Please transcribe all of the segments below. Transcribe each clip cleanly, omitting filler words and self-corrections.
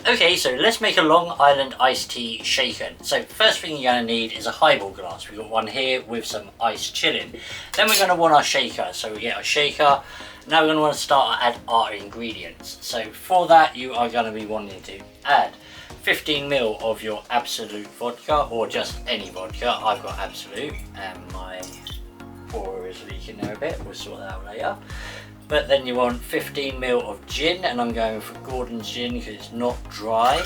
Okay, so let's make a Long Island iced tea shaken. So first thing you're going to need is a highball glass. We've got one here with some ice chilling. Then we're going to want our shaker. So we get our shaker. Now we're going to want to start to add our ingredients. So for that you are going to be wanting to add 15 ml of your Absolute vodka, or just any vodka. I've got Absolute and my pour is leaking there a bit. We'll sort that out later. But then you want 15 ml of gin, and I'm going for Gordon's gin because it's not dry.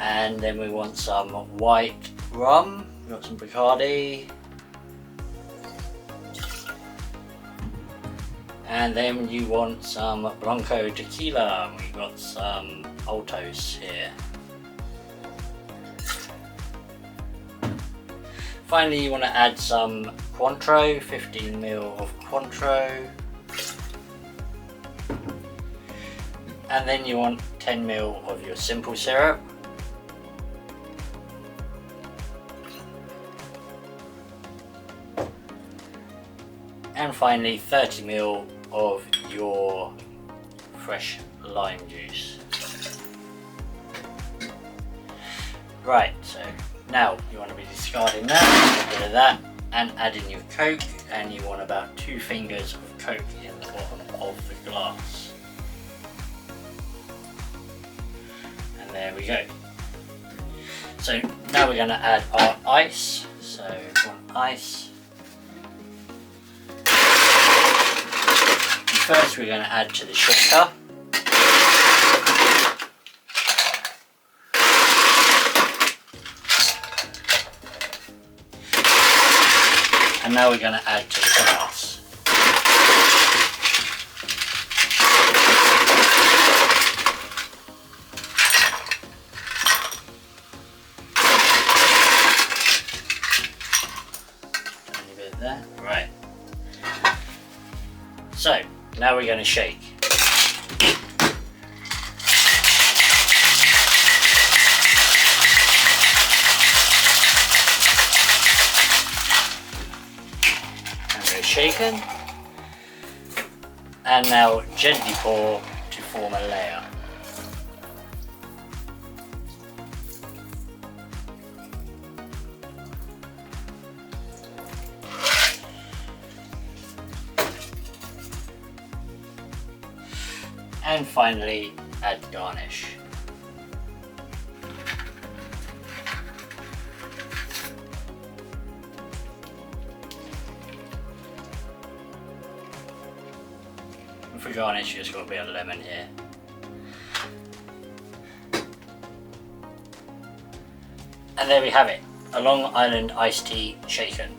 And then we want some white rum. We've got some Bacardi. And then you want some Blanco Tequila. We've got some Altos here. Finally, you want to add some Cointreau, 15 ml of Cointreau. And then you want 10 ml of your simple syrup. And finally 30 ml of your fresh lime juice. Right, so now you want to be discarding that, get rid of that, and add in your Coke, and you want about 2 fingers of Coke in the bottom of the glass. And there we go. So now we're going to add our ice. So one ice. First we're going to add to the shaker. And now we're going to add to the glass. Tiny bit there. Right. So now we're going to shake. Shaken, and now gently pour to form a layer. And finally add garnish. For garnish, you just got a bit of lemon here. And there we have it, a Long Island iced tea shaken.